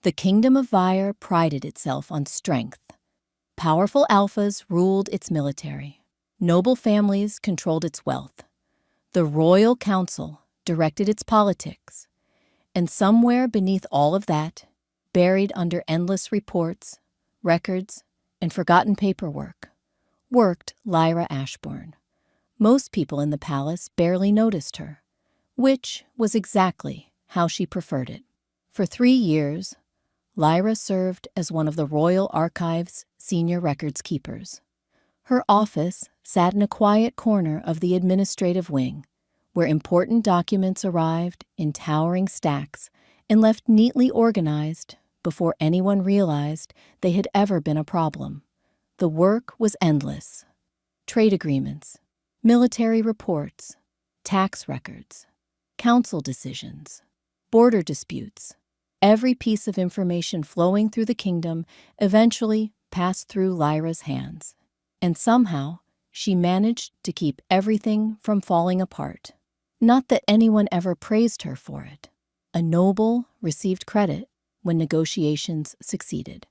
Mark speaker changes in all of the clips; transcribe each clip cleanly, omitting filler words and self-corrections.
Speaker 1: The kingdom of Vyre prided itself on strength. Powerful alphas ruled its military. Noble families controlled its wealth. The royal council directed its politics. And somewhere beneath all of that, buried under endless reports, records, and forgotten paperwork, worked Lyra Ashbourne. Most people in the palace barely noticed her, which was exactly how she preferred it. For 3 years, Lyra served as one of the Royal Archives' senior records keepers. Her office sat in a quiet corner of the administrative wing, where important documents arrived in towering stacks and left neatly organized before anyone realized they had ever been a problem. The work was endless. Trade agreements, military reports, tax records, council decisions, border disputes. Every piece of information flowing through the kingdom eventually passed through Lyra's hands. And somehow, she managed to keep everything from falling apart. Not that anyone ever praised her for it. A noble received credit when negotiations succeeded.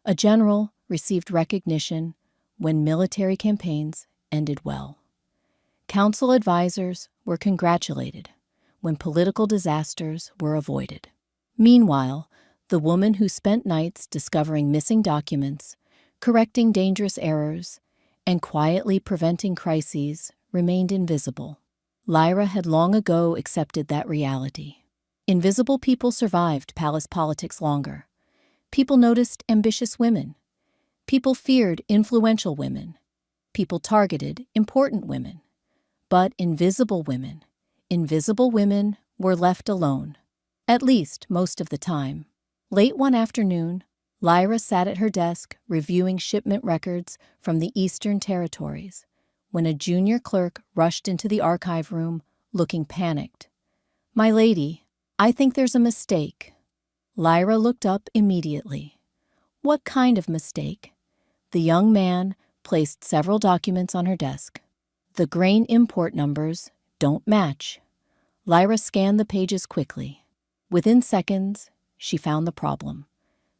Speaker 1: A general received recognition when military campaigns ended well. Council advisors were congratulated when political disasters were avoided. Meanwhile, the woman who spent nights discovering missing documents, correcting dangerous errors, and quietly preventing crises remained invisible. Lyra had long ago accepted that reality. Invisible people survived palace politics longer. People noticed ambitious women. People feared influential women. People targeted important women. But invisible women were left alone, at least most of the time. Late one afternoon, Lyra sat at her desk reviewing shipment records from the Eastern Territories when a junior clerk rushed into the archive room looking panicked. "My lady, I think there's a mistake." Lyra looked up immediately. What kind of mistake? The young man placed several documents on her desk. The grain import numbers don't match. Lyra scanned the pages quickly. Within seconds, she found the problem.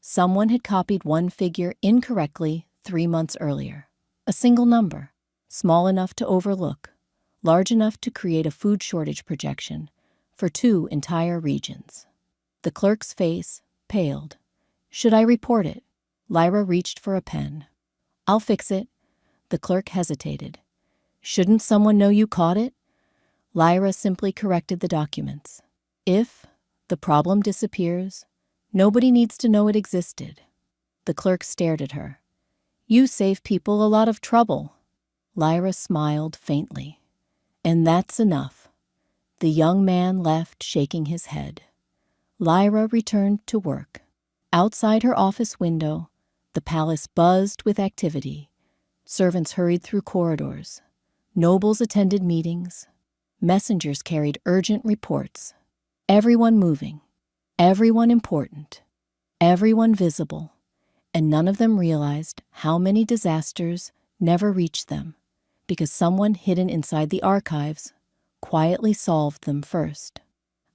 Speaker 1: Someone had copied one figure incorrectly 3 months earlier. A single number, small enough to overlook, large enough to create a food shortage projection for 2 entire regions. The clerk's face paled. "Should I report it?" Lyra reached for a pen. "I'll fix it." The clerk hesitated. "Shouldn't someone know you caught it?" Lyra simply corrected the documents. If the problem disappears, nobody needs to know it existed. The clerk stared at her. "You save people a lot of trouble." Lyra smiled faintly. "And that's enough." The young man left, shaking his head. Lyra returned to work. Outside her office window, the palace buzzed with activity. Servants hurried through corridors. Nobles attended meetings. Messengers carried urgent reports. Everyone moving, everyone important, everyone visible, and none of them realized how many disasters never reached them because someone hidden inside the archives quietly solved them first.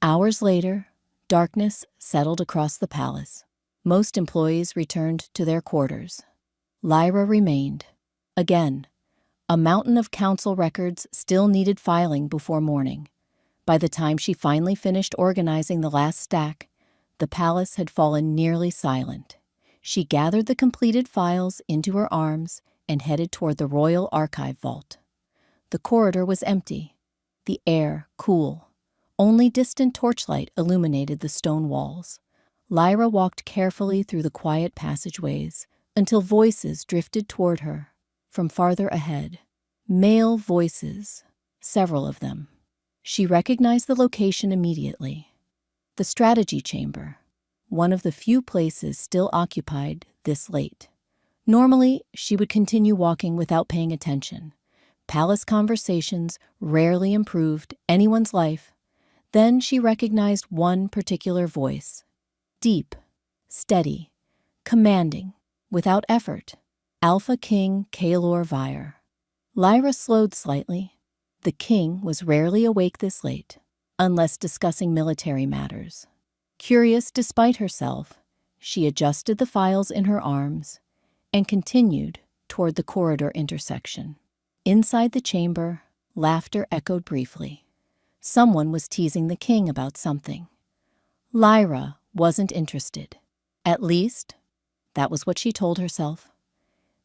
Speaker 1: Hours later, darkness settled across the palace. Most employees returned to their quarters. Lyra remained. Again, a mountain of council records still needed filing before morning. By the time she finally finished organizing the last stack, the palace had fallen nearly silent. She gathered the completed files into her arms and headed toward the Royal Archive vault. The corridor was empty, the air cool. Only distant torchlight illuminated the stone walls. Lyra walked carefully through the quiet passageways until voices drifted toward her from farther ahead. Male voices, several of them. She recognized the location immediately. The strategy chamber, one of the few places still occupied this late. Normally, she would continue walking without paying attention. Palace conversations rarely improved anyone's life. Then she recognized one particular voice. Deep, steady, commanding, without effort. Alpha King Kaelor Vyre. Lyra slowed slightly. The king was rarely awake this late, unless discussing military matters. Curious despite herself, She adjusted the files in her arms and continued toward the corridor intersection. Inside the chamber, laughter echoed briefly. Someone was teasing the king about something. Lyra wasn't interested. At least, that was what she told herself.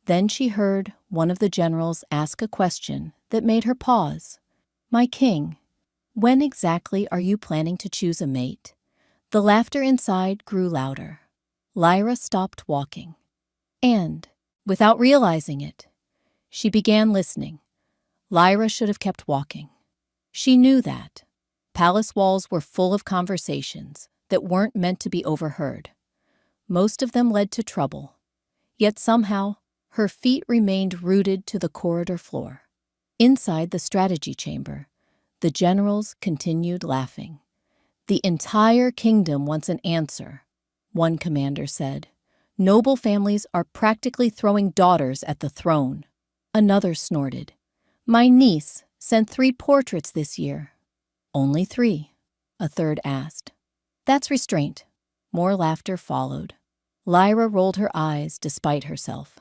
Speaker 1: Then she heard one of the generals ask a question that made her pause. "My king, when exactly are you planning to choose a mate?" The laughter inside grew louder. Lyra stopped walking. And, without realizing it, she began listening. Lyra should have kept walking. She knew that. Palace walls were full of conversations that weren't meant to be overheard. Most of them led to trouble. Yet somehow, her feet remained rooted to the corridor floor. Inside the strategy chamber, the generals continued laughing. "The entire kingdom wants an answer," one commander said. "Noble families are practically throwing daughters at the throne." Another snorted. "My niece sent 3 portraits this year." "Only 3?" a third asked. "That's restraint." More laughter followed. Lyra rolled her eyes despite herself.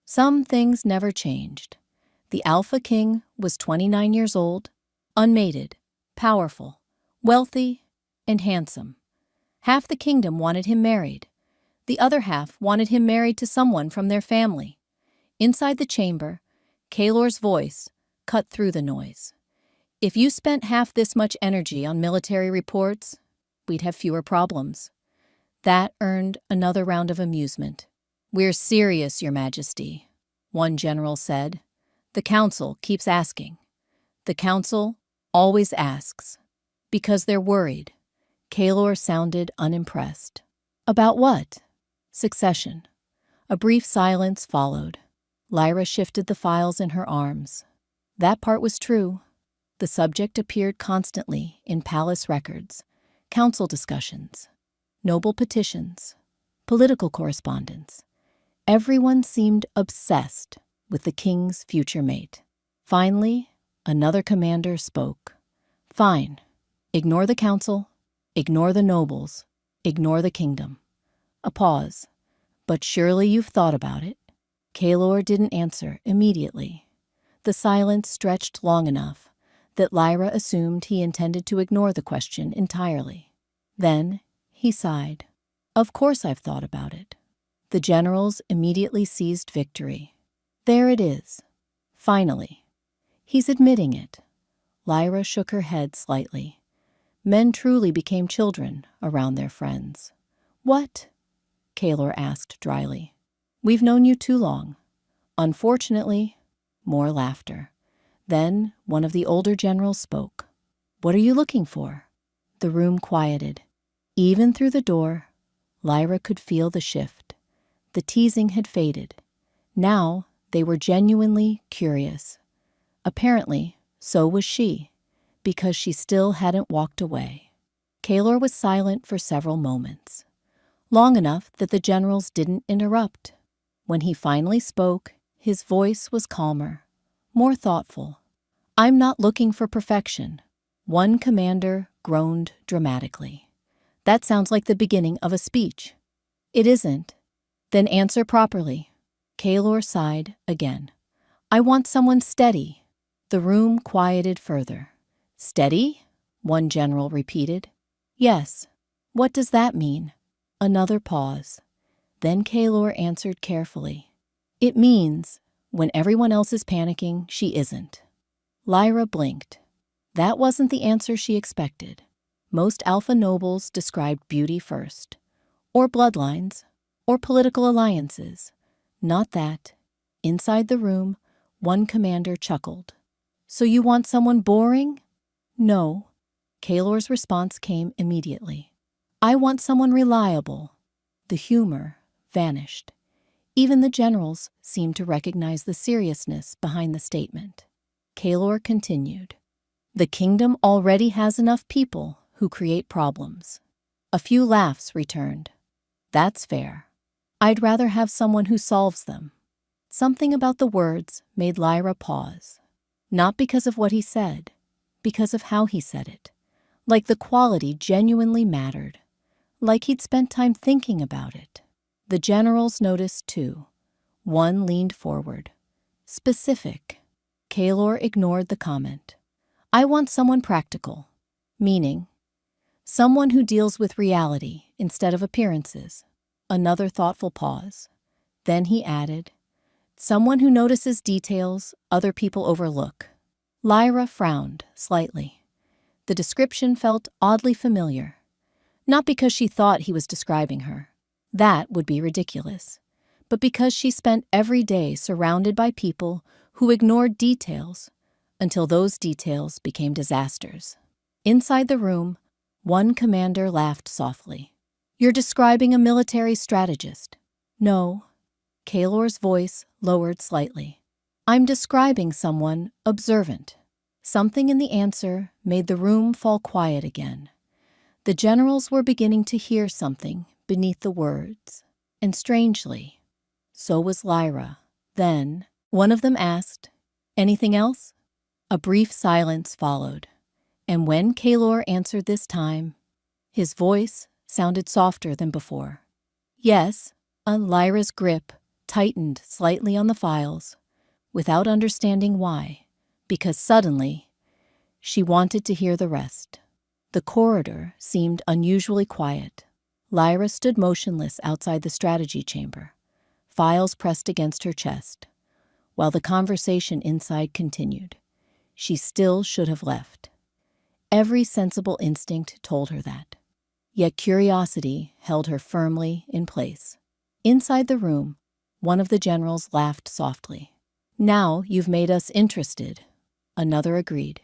Speaker 1: Some things never changed. The Alpha King was 29 years old, unmated, powerful, wealthy, and handsome. Half the kingdom wanted him married. The other half wanted him married to someone from their family. Inside the chamber, Kaelor's voice cut through the noise. "If you spent half this much energy on military reports, we'd have fewer problems." That earned another round of amusement. "We're serious, Your Majesty," one general said. "The council keeps asking." "The council always asks. Because they're worried." Kaelor sounded unimpressed. "About what?" "Succession." A brief silence followed. Lyra shifted the files in her arms. That part was true. The subject appeared constantly in palace records, council discussions, noble petitions, political correspondence. Everyone seemed obsessed with the king's future mate. Finally, another commander spoke. "Fine. Ignore the council. Ignore the nobles. Ignore the kingdom." A pause. "But surely you've thought about it." Kaelor didn't answer immediately. The silence stretched long enough that Lyra assumed he intended to ignore the question entirely. Then he sighed. "Of course I've thought about it." The generals immediately seized victory. There it is. Finally. He's admitting it. Lyra shook her head slightly. Men truly became children around their friends. "What?" Kaelor asked dryly. "We've known you too long." Unfortunately, more laughter. Then one of the older generals spoke. "What are you looking for?" The room quieted. Even through the door, Lyra could feel the shift. The teasing had faded. Now they were genuinely curious. Apparently, so was she, because she still hadn't walked away. Kaelor was silent for several moments, long enough that the generals didn't interrupt. When he finally spoke, his voice was calmer, more thoughtful. "I'm not looking for perfection." One commander groaned dramatically. "That sounds like the beginning of a speech." "It isn't." "Then answer properly." Kaelor sighed again. "I want someone steady." The room quieted further. "Steady?" one general repeated. "Yes." "What does that mean?" Another pause. Then Kaelor answered carefully. "It means, when everyone else is panicking, she isn't." Lyra blinked. That wasn't the answer she expected. Most alpha nobles described beauty first, or bloodlines, or political alliances. Not that. Inside the room, one commander chuckled. "So you want someone boring?" "No." Kaelor's response came immediately. "I want someone reliable." The humor vanished. Even the generals seemed to recognize the seriousness behind the statement. Kaelor continued. "The kingdom already has enough people who create problems." A few laughs returned. "That's fair. I'd rather have someone who solves them." Something about the words made Lyra pause. Not because of what he said, because of how he said it. Like the quality genuinely mattered. like he'd spent time thinking about it. The generals noticed too. One leaned forward. Specific. Kaylor ignored the comment. I want someone practical. Meaning, someone who deals with reality instead of appearances. Another thoughtful pause. Then he added, someone who notices details other people overlook. Lyra frowned slightly. The description felt oddly familiar. Not because she thought he was describing her. That would be ridiculous. But because she spent every day surrounded by people who ignored details until those details became disasters. Inside the room, one commander laughed softly. You're describing a military strategist. No. Kaylor's voice lowered slightly. I'm describing someone observant. Something in the answer made the room fall quiet again. The generals were beginning to hear something beneath the words. And strangely, so was Lyra. Then, one of them asked, anything else? A brief silence followed. And when Kaylor answered this time, his voice sounded softer than before. Yes, Lyra's grip tightened slightly on the files, without understanding why, because suddenly, she wanted to hear the rest. The corridor seemed unusually quiet. Lyra stood motionless outside the strategy chamber, files pressed against her chest, while the conversation inside continued. She still should have left. Every sensible instinct told her that. Yet curiosity held her firmly in place. Inside the room, one of the generals laughed softly. Now you've made us interested. Another agreed.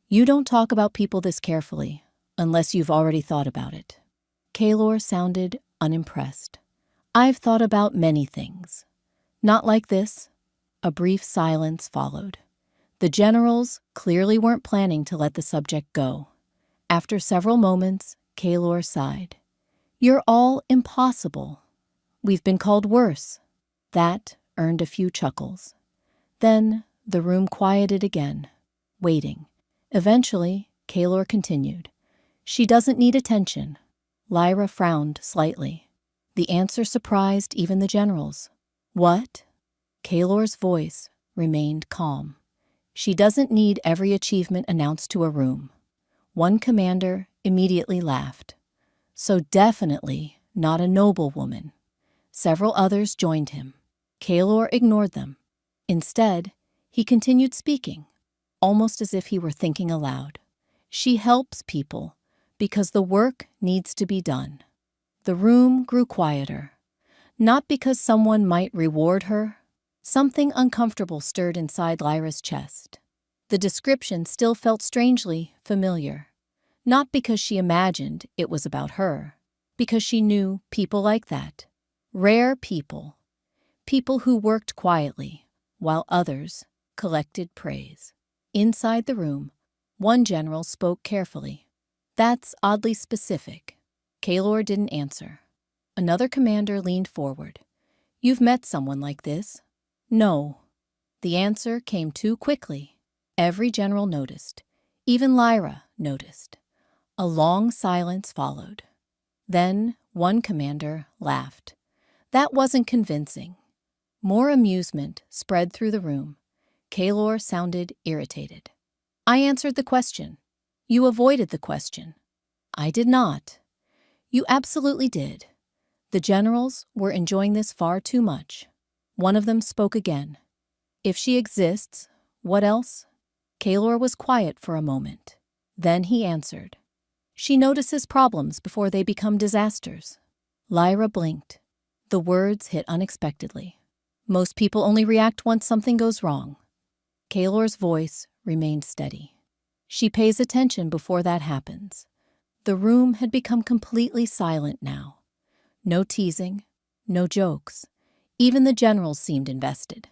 Speaker 1: You don't talk about people this carefully, unless you've already thought about it. Kaylor sounded unimpressed. I've thought about many things. Not like this. A brief silence followed. The generals clearly weren't planning to let the subject go. After several moments, Kaylor sighed. You're all impossible. We've been called worse. That earned a few chuckles. Then the room quieted again, waiting. Eventually, Kaylor continued. She doesn't need attention. Lyra frowned slightly. The answer surprised even the generals. What? Kaylor's voice remained calm. She doesn't need every achievement announced to a room. One commander immediately laughed. So definitely not a noble woman. Several others joined him. Kaylor ignored them. Instead, he continued speaking, almost as if he were thinking aloud. She helps people because the work needs to be done. The room grew quieter. Not because someone might reward her. Something uncomfortable stirred inside Lyra's chest. The description still felt strangely familiar. Not because she imagined it was about her, because she knew people like that. Rare people. People who worked quietly, while others collected praise. Inside the room, one general spoke carefully. That's oddly specific. Kaylor didn't answer. Another commander leaned forward. You've met someone like this? No. The answer came too quickly. Every general noticed. Even Lyra noticed. A long silence followed. Then one commander laughed. That wasn't convincing. More amusement spread through the room. Kaylor sounded irritated. I answered the question. You avoided the question. I did not. You absolutely did. The generals were enjoying this far too much. One of them spoke again. If she exists, what else? Kaylor was quiet for a moment. Then he answered. She notices problems before they become disasters. Lyra blinked. The words hit unexpectedly. Most people only react once something goes wrong. Kaylor's voice remained steady. She pays attention before that happens. The room had become completely silent now. No teasing, no jokes. Even the generals seemed invested.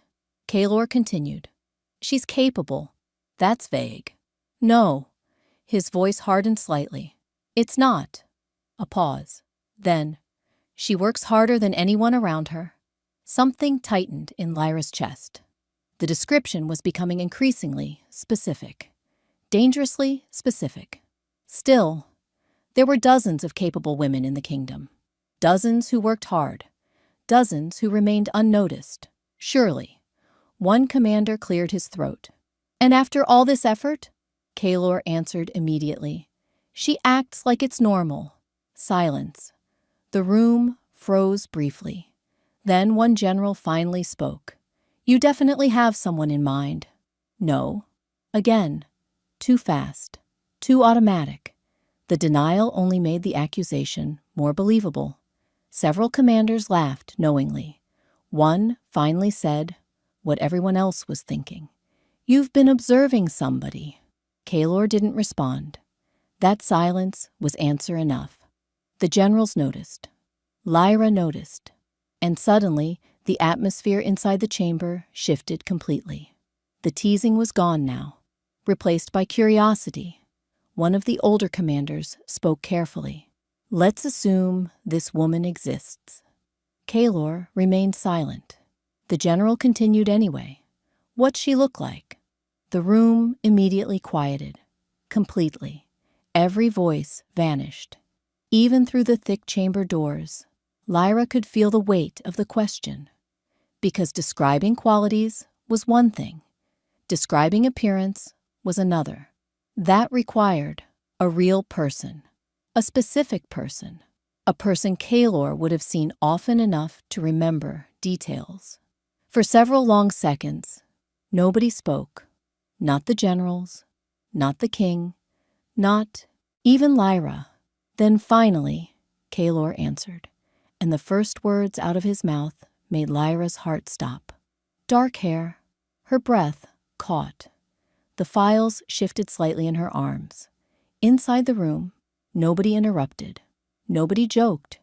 Speaker 1: Kaylor continued. She's capable. That's vague. No. His voice hardened slightly. It's not. A pause. Then, she works harder than anyone around her. Something tightened in Lyra's chest. The description was becoming increasingly specific. Dangerously specific. Still, There were dozens of capable women in the kingdom. Dozens who worked hard. Dozens who remained unnoticed. Surely, one commander cleared his throat. And after all this effort, Kaelor answered immediately. She acts like it's normal. Silence. The room froze briefly. Then one general finally spoke. You definitely have someone in mind. No. Again. Too fast. Too automatic. The denial only made the accusation more believable. Several commanders laughed knowingly. One finally said what everyone else was thinking. You've been observing somebody. Kaelor didn't respond. That silence was answer enough. The generals noticed. Lyra noticed. And suddenly, the atmosphere inside the chamber shifted completely. The teasing was gone now, replaced by curiosity. One of the older commanders spoke carefully. Let's assume this woman exists. Kaelor remained silent. The general continued anyway. What'd she look like? The room immediately quieted. Completely. Every voice vanished. Even through the thick chamber doors, Lyra could feel the weight of the question. Because describing qualities was one thing. Describing appearance was another. That required a real person. A specific person. A person Kaelor would have seen often enough to remember details. For several long seconds, nobody spoke. Not the generals, not the king, not even Lyra. Then finally, Kaelor answered, and the first words out of his mouth made Lyra's heart stop. Dark hair. Her breath caught. The files shifted slightly in her arms. Inside the room, nobody interrupted. Nobody joked.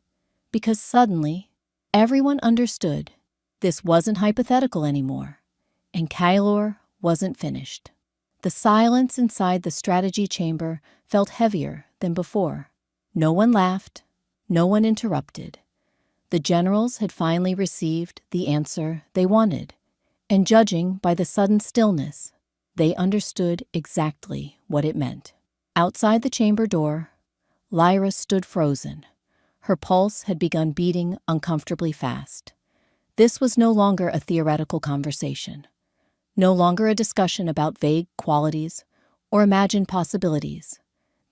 Speaker 1: Because suddenly, everyone understood this wasn't hypothetical anymore. And Kaelor wasn't finished. The silence inside the strategy chamber felt heavier than before. No one laughed. No one interrupted. The generals had finally received the answer they wanted. And judging by the sudden stillness, they understood exactly what it meant. Outside the chamber door, Lyra stood frozen. Her pulse had begun beating uncomfortably fast. This was no longer a theoretical conversation. No longer a discussion about vague qualities or imagined possibilities.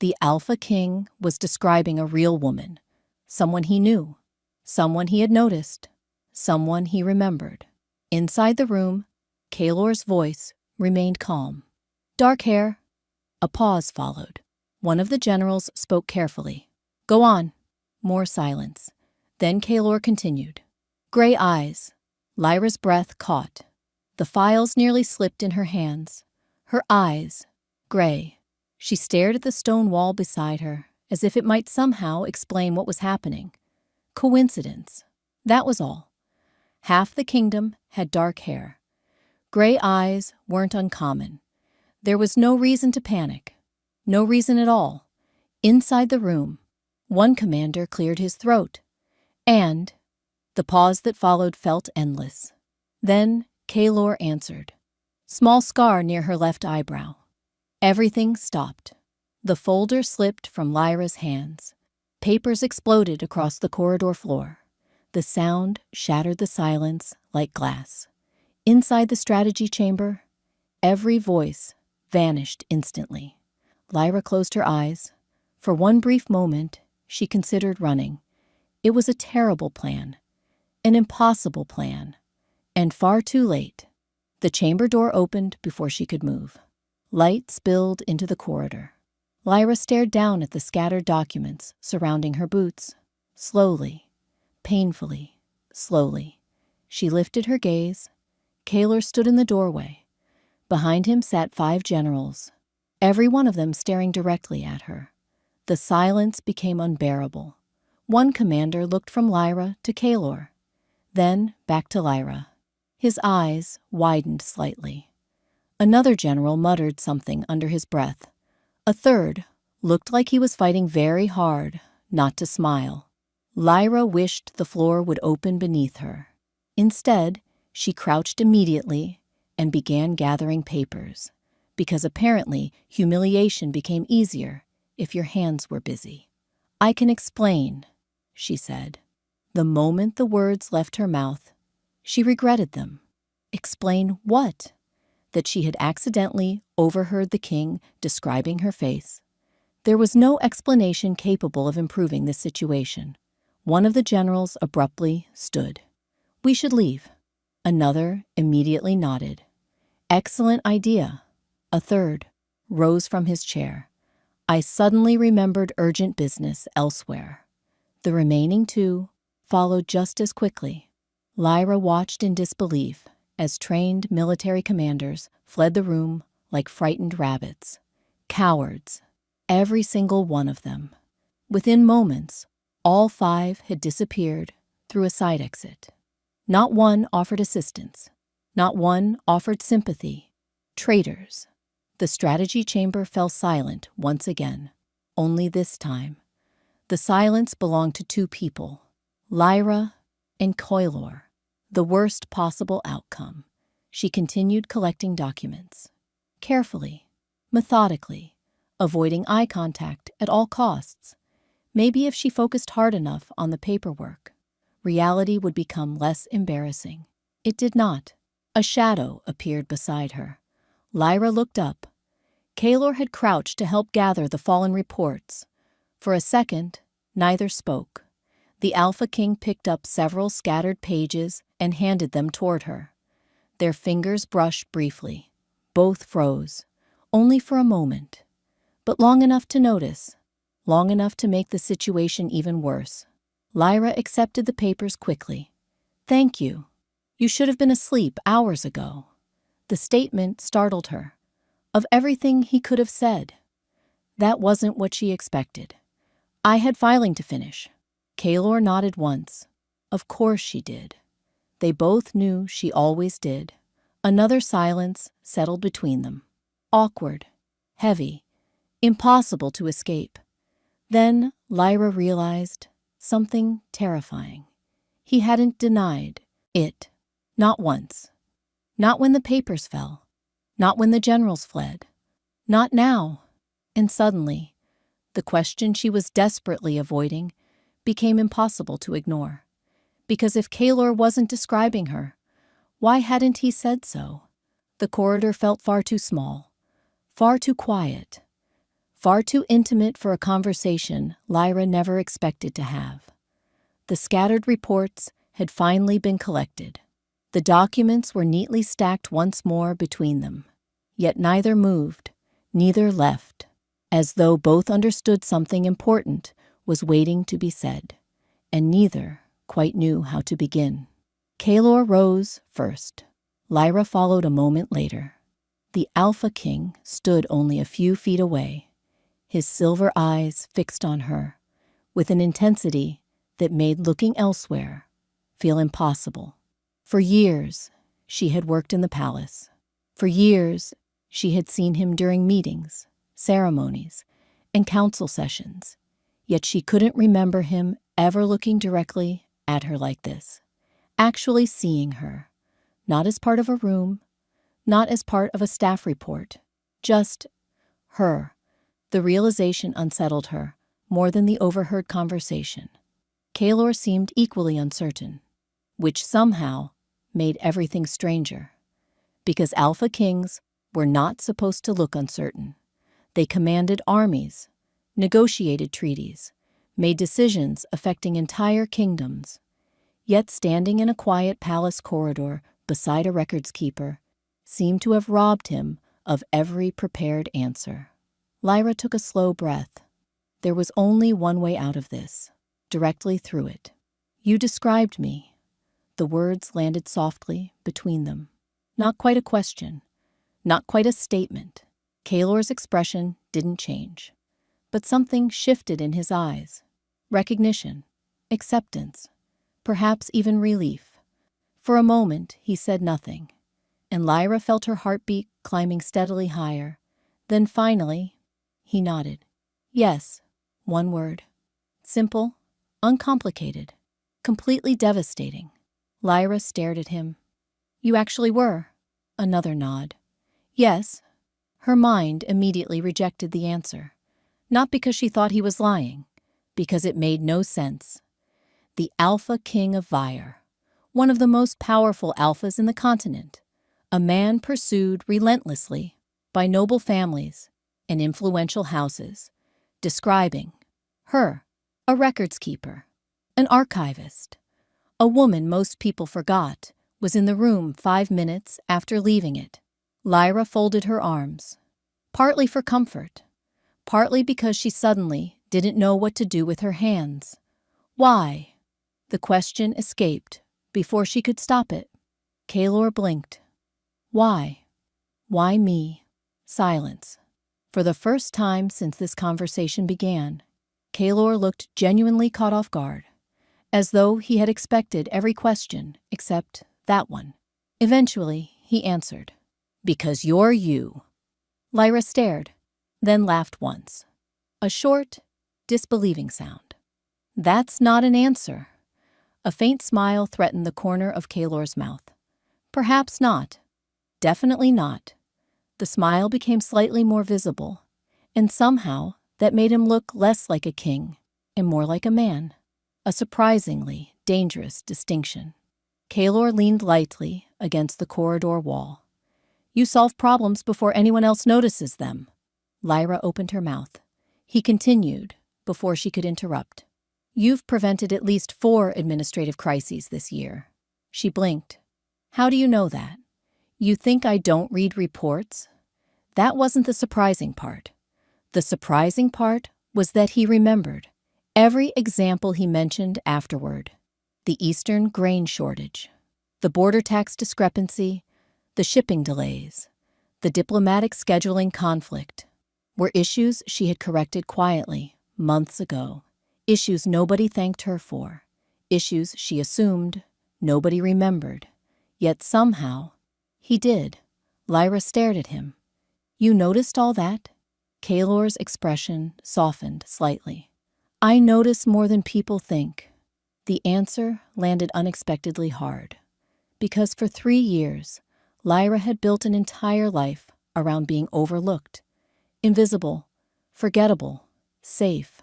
Speaker 1: The Alpha King was describing a real woman, someone he knew, someone he had noticed, someone he remembered. Inside the room, Kaelor's voice remained calm. Dark hair. A pause followed. One of the generals spoke carefully. Go on. More silence. Then Kaelor continued. Gray eyes. Lyra's breath caught. The files nearly slipped in her hands. Her eyes, gray. She stared at the stone wall beside her, as if it might somehow explain what was happening. Coincidence. That was all. Half the kingdom had dark hair. Gray eyes weren't uncommon. There was no reason to panic. No reason at all. Inside the room, one commander cleared his throat. And the pause that followed felt endless. Then Kaelor answered. Small scar near her left eyebrow. Everything stopped. The folder slipped from Lyra's hands. Papers exploded across the corridor floor. The sound shattered the silence like glass. Inside the strategy chamber, every voice vanished instantly. Lyra closed her eyes. For one brief moment, she considered running. It was a terrible plan. An impossible plan. And far too late. The chamber door opened before she could move. Light spilled into the corridor. Lyra stared down at the scattered documents surrounding her boots. Slowly, painfully, slowly, she lifted her gaze. Kaelor stood in the doorway. Behind him sat 5 generals, every one of them staring directly at her. The silence became unbearable. One commander looked from Lyra to Kaelor, then back to Lyra. His eyes widened slightly. Another general muttered something under his breath. A third looked like he was fighting very hard not to smile. Lyra wished the floor would open beneath her. Instead, she crouched immediately and began gathering papers, because apparently humiliation became easier if your hands were busy. "I can explain," she said. The moment the words left her mouth, she regretted them. Explain what? That she had accidentally overheard the king describing her face. There was no explanation capable of improving this situation. One of the generals abruptly stood. "We should leave." Another immediately nodded. "Excellent idea." A third rose from his chair. "I suddenly remembered urgent business elsewhere." The remaining two followed just as quickly. Lyra watched in disbelief as trained military commanders fled the room like frightened rabbits. Cowards, every single one of them. Within moments, all 5 had disappeared through a side exit. Not one offered assistance. Not one offered sympathy. Traitors. The strategy chamber fell silent once again. Only this time, the silence belonged to 2 people, Lyra and Coilor. The worst possible outcome. She continued collecting documents. Carefully, methodically, avoiding eye contact at all costs. Maybe if she focused hard enough on the paperwork, reality would become less embarrassing. It did not. A shadow appeared beside her. Lyra looked up. Kaelor had crouched to help gather the fallen reports. For a second, neither spoke. The Alpha King picked up several scattered pages and handed them toward her. Their fingers brushed briefly. Both froze, only for a moment, but long enough to notice, long enough to make the situation even worse. Lyra accepted the papers quickly. "Thank you. You should have been asleep hours ago." The statement startled her. Of everything he could have said, that wasn't what she expected. "I had filing to finish." Kaelor nodded once. Of course she did. They both knew she always did. Another silence settled between them. Awkward, heavy, impossible to escape. Then Lyra realized something terrifying. He hadn't denied it. Not once. Not when the papers fell. Not when the generals fled. Not now. And suddenly, the question she was desperately avoiding became impossible to ignore. Because if Kaelor wasn't describing her, why hadn't he said so? The corridor felt far too small, far too quiet, far too intimate for a conversation Lyra never expected to have. The scattered reports had finally been collected. The documents were neatly stacked once more between them. Yet neither moved, neither left, as though both understood something important was waiting to be said, and neither quite knew how to begin. Kaelor rose first. Lyra followed a moment later. The Alpha King stood only a few feet away, his silver eyes fixed on her, with an intensity that made looking elsewhere feel impossible. For years, she had worked in the palace. For years, she had seen him during meetings, ceremonies, and council sessions. Yet she couldn't remember him ever looking directly at her like this, actually seeing her, not as part of a room, not as part of a staff report, just her. The realization unsettled her more than the overheard conversation. Kaelor seemed equally uncertain, which somehow made everything stranger. Because Alpha Kings were not supposed to look uncertain. They commanded armies, negotiated treaties, made decisions affecting entire kingdoms. Yet standing in a quiet palace corridor beside a records keeper seemed to have robbed him of every prepared answer. Lyra took a slow breath. There was only one way out of this, directly through it. "You described me." The words landed softly between them. Not quite a question, not quite a statement. Kaelor's expression didn't change, but something shifted in his eyes. Recognition, acceptance, perhaps even relief. For a moment, he said nothing, and Lyra felt her heartbeat climbing steadily higher. Then finally, he nodded. Yes, one word. Simple, uncomplicated, completely devastating. Lyra stared at him. "You actually were?" Another nod. "Yes." Her mind immediately rejected the answer. Not because she thought he was lying, because it made no sense. The Alpha King of Vyre, one of the most powerful alphas in the continent, a man pursued relentlessly by noble families and influential houses, describing her, a records keeper, an archivist, a woman most people forgot, was in the room 5 minutes after leaving it. Lyra folded her arms, partly for comfort, partly because she suddenly didn't know what to do with her hands. Why? The question escaped before she could stop it. Kaelor blinked. Why? Why me? Silence. For the first time since this conversation began, Kaelor looked genuinely caught off guard, as though he had expected every question except that one. Eventually, he answered, "Because you're you." Lyra stared, then laughed once. A short, disbelieving sound. That's not an answer. A faint smile threatened the corner of Kaelor's mouth. Perhaps not. Definitely not. The smile became slightly more visible, and somehow that made him look less like a king and more like a man. A surprisingly dangerous distinction. Kaelor leaned lightly against the corridor wall. You solve problems before anyone else notices them. Lyra opened her mouth. He continued before she could interrupt. You've prevented at least 4 administrative crises this year. She blinked. How do you know that? You think I don't read reports? That wasn't the surprising part. The surprising part was that he remembered every example he mentioned afterward. The Eastern grain shortage, the border tax discrepancy, the shipping delays, the diplomatic scheduling conflict were issues she had corrected quietly months ago. Issues nobody thanked her for. Issues she assumed nobody remembered. Yet somehow, he did. Lyra stared at him. You noticed all that? Kaelor's expression softened slightly. I notice more than people think. The answer landed unexpectedly hard. Because for 3 years, Lyra had built an entire life around being overlooked, invisible, forgettable, safe.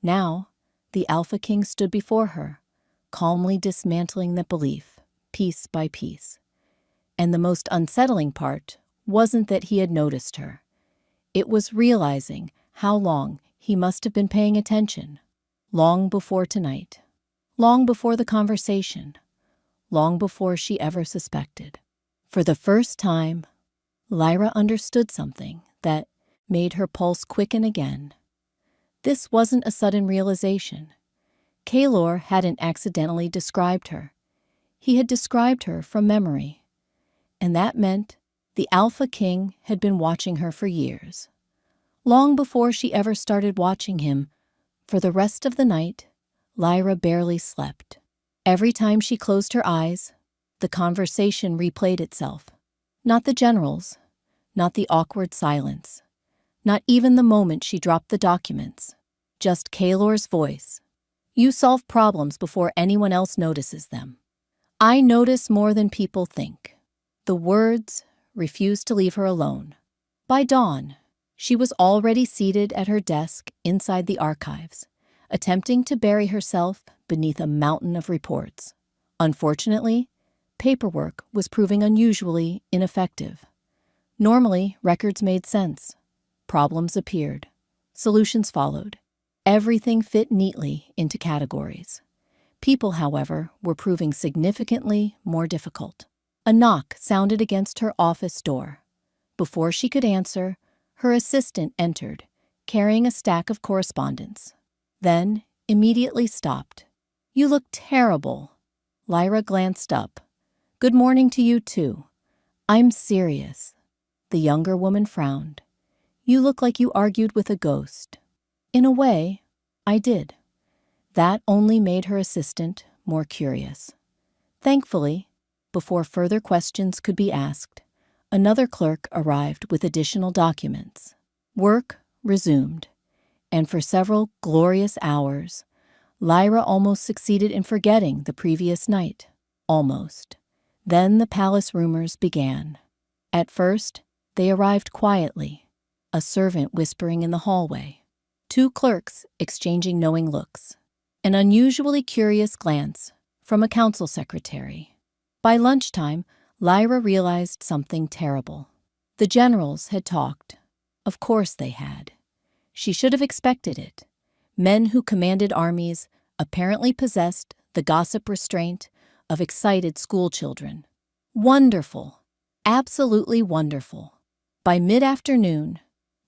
Speaker 1: Now, the Alpha King stood before her, calmly dismantling that belief, piece by piece. And the most unsettling part wasn't that he had noticed her. It was realizing how long he must have been paying attention. Long before tonight. Long before the conversation. Long before she ever suspected. For the first time, Lyra understood something that made her pulse quicken again. This wasn't a sudden realization. Kaelor hadn't accidentally described her. He had described her from memory. And that meant the Alpha King had been watching her for years. Long before she ever started watching him, for the rest of the night, Lyra barely slept. Every time she closed her eyes, the conversation replayed itself. Not the generals, not the awkward silence, not even the moment she dropped the documents, just Kaelor's voice. You solve problems before anyone else notices them. I notice more than people think. The words refused to leave her alone. By dawn, she was already seated at her desk inside the archives, attempting to bury herself beneath a mountain of reports. Unfortunately, paperwork was proving unusually ineffective. Normally, records made sense. Problems appeared. Solutions followed. Everything fit neatly into categories. People, however, were proving significantly more difficult. A knock sounded against her office door. Before she could answer, her assistant entered, carrying a stack of correspondence. Then, immediately stopped. You look terrible. Lyra glanced up. Good morning to you, too. I'm serious. The younger woman frowned. You look like you argued with a ghost. In a way, I did. That only made her assistant more curious. Thankfully, before further questions could be asked, another clerk arrived with additional documents. Work resumed, and for several glorious hours, Lyra almost succeeded in forgetting the previous night. Almost. Then the palace rumors began. At first, they arrived quietly, a servant whispering in the hallway. Two clerks exchanging knowing looks. An unusually curious glance from a council secretary. By lunchtime, Lyra realized something terrible. The generals had talked. Of course they had. She should have expected it. Men who commanded armies apparently possessed the gossip restraint of excited schoolchildren. Wonderful. Absolutely wonderful. By mid-afternoon,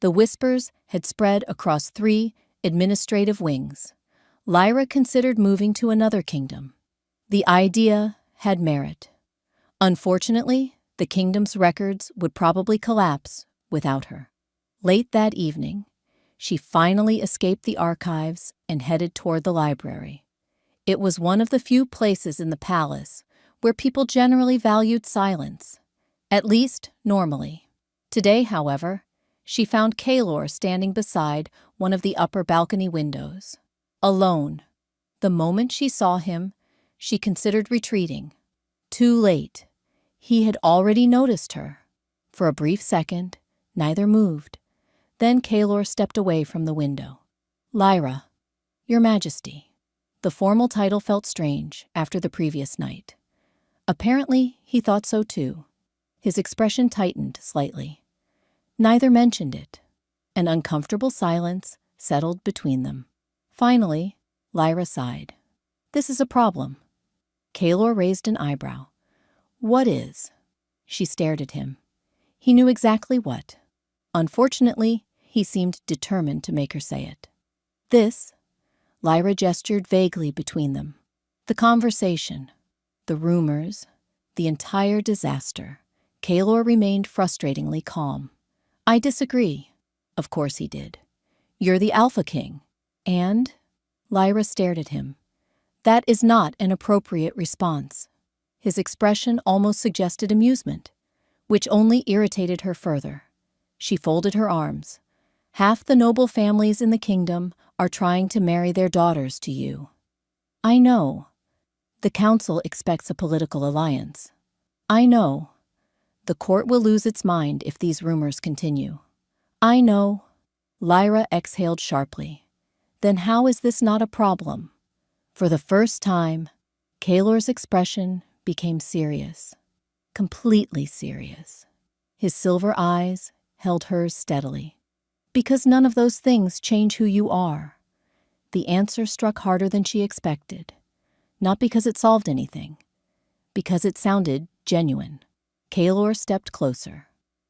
Speaker 1: the whispers had spread across 3 administrative wings. Lyra considered moving to another kingdom. The idea had merit. Unfortunately, the kingdom's records would probably collapse without her. Late that evening, she finally escaped the archives and headed toward the library. It was one of the few places in the palace where people generally valued silence, at least normally. Today, however, she found Kaylor standing beside one of the upper balcony windows, alone. The moment she saw him, she considered retreating. Too late. He had already noticed her. For a brief second, neither moved. Then Kaylor stepped away from the window. "Lyra, Your Majesty." The formal title felt strange after the previous night. Apparently, he thought so too. His expression tightened slightly. Neither mentioned it. An uncomfortable silence settled between them. Finally, Lyra sighed. "This is a problem." Kaylor raised an eyebrow. "What is?" She stared at him. He knew exactly what. Unfortunately, he seemed determined to make her say it. "This," Lyra gestured vaguely between them. "The conversation, the rumors, the entire disaster." Kaylor remained frustratingly calm. "I disagree." Of course he did. "You're the Alpha King. And?" Lyra stared at him. "That is not an appropriate response." His expression almost suggested amusement, which only irritated her further. She folded her arms. "Half the noble families in the kingdom are trying to marry their daughters to you." "I know. The council expects a political alliance." "I know. The court will lose its mind if these rumors continue." "I know." Lyra exhaled sharply. "Then how is this not a problem?" For the first time, Kaylor's expression became serious. Completely serious. His silver eyes held hers steadily. "Because none of those things change who you are." The answer struck harder than she expected. Not because it solved anything. Because it sounded genuine. Kaylor stepped closer.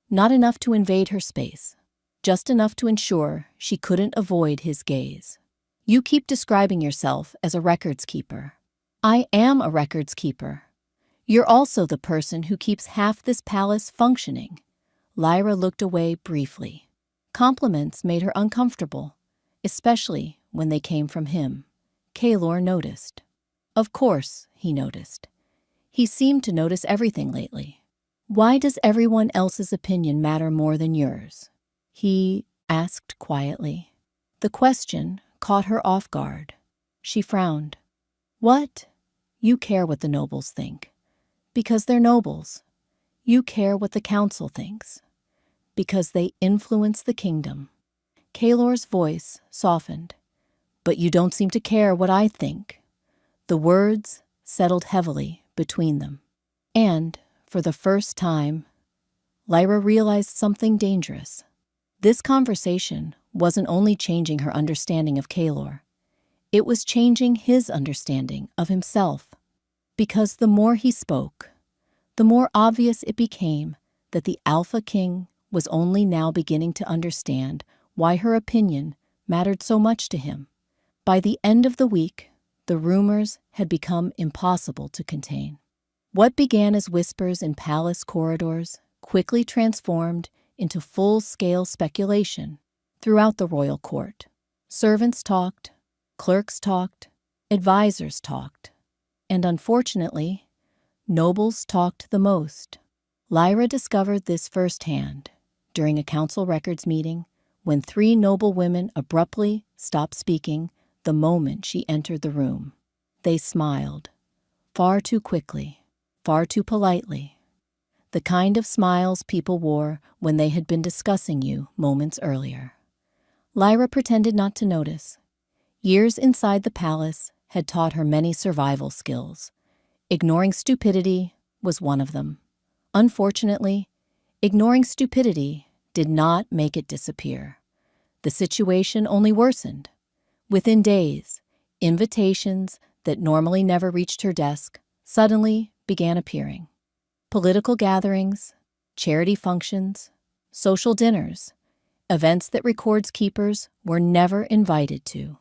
Speaker 1: Not enough to invade her space. Just enough to ensure she couldn't avoid his gaze. "You keep describing yourself as a records keeper." "I am a records keeper. You're also the person who keeps half this palace functioning." Lyra looked away briefly. Compliments made her uncomfortable, especially when they came from him. Kaylor noticed. Of course, he noticed. He seemed to notice everything lately. "Why does everyone else's opinion matter more than yours?" he asked quietly. The question caught her off guard. She frowned. "What?" "You care what the nobles think. Because they're nobles. You care what the council thinks. Because they influence the kingdom." Kaylor's voice softened. "But you don't seem to care what I think." The words settled heavily between them. And, for the first time, Lyra realized something dangerous. This conversation wasn't only changing her understanding of Kaylor, it was changing his understanding of himself. Because the more he spoke, the more obvious it became that the Alpha King was only now beginning to understand why her opinion mattered so much to him. By the end of the week, the rumors had become impossible to contain. What began as whispers in palace corridors quickly transformed into full-scale speculation throughout the royal court. Servants talked, clerks talked, advisors talked, and unfortunately, nobles talked the most. Lyra discovered this firsthand during a council records meeting when 3 noble women abruptly stopped speaking the moment she entered the room. They smiled, far too quickly, far too politely. The kind of smiles people wore when they had been discussing you moments earlier. Lyra pretended not to notice. Years inside the palace had taught her many survival skills. Ignoring stupidity was one of them. Unfortunately, ignoring stupidity did not make it disappear. The situation only worsened. Within days, invitations that normally never reached her desk suddenly began appearing. Political gatherings, charity functions, social dinners, events that records keepers were never invited to.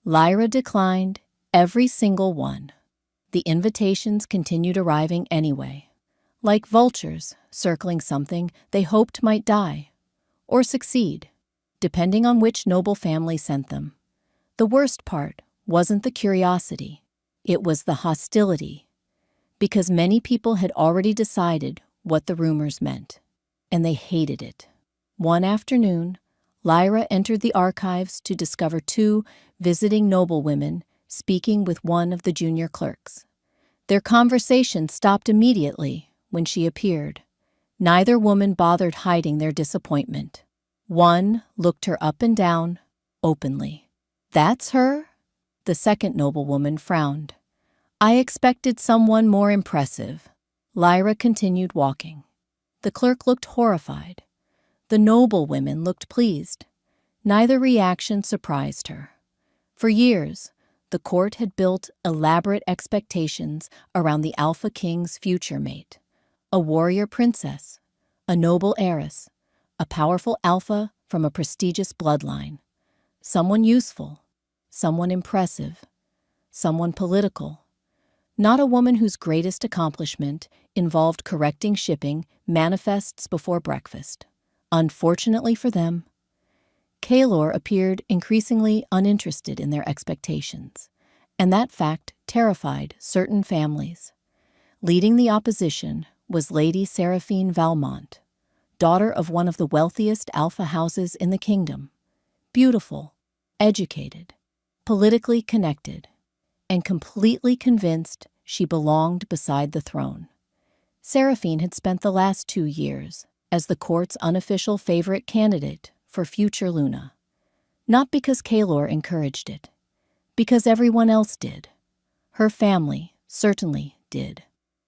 Speaker 1: Lyra declined every single one. The invitations continued arriving anyway, like vultures circling something they hoped might die or succeed, depending on which noble family sent them. The worst part wasn't the curiosity, it was the hostility, because many people had already decided what the rumors meant, and they hated it. One afternoon, Lyra entered the archives to discover two visiting noblewomen speaking with one of the junior clerks. Their conversation stopped immediately when she appeared. Neither woman bothered hiding their disappointment. One looked her up and down, openly. "That's her?" The second noblewoman frowned. "I expected someone more impressive." Lyra continued walking. The clerk looked horrified. The noblewomen looked pleased. Neither reaction surprised her. For years, the court had built elaborate expectations around the Alpha King's future mate. A warrior princess, a noble heiress, a powerful alpha from a prestigious bloodline. Someone useful, someone impressive, someone political. Not a woman whose greatest accomplishment involved correcting shipping manifests before breakfast. Unfortunately for them, Kaelor appeared increasingly uninterested in their expectations, and that fact terrified certain families. Leading the opposition was Lady Seraphine Valmont, daughter of one of the wealthiest alpha houses in the kingdom, beautiful, educated, politically connected, and completely convinced she belonged beside the throne. Seraphine had spent the last 2 years as the court's unofficial favorite candidate for future Luna. Not because Kaelor encouraged it, because everyone else did. Her family certainly did.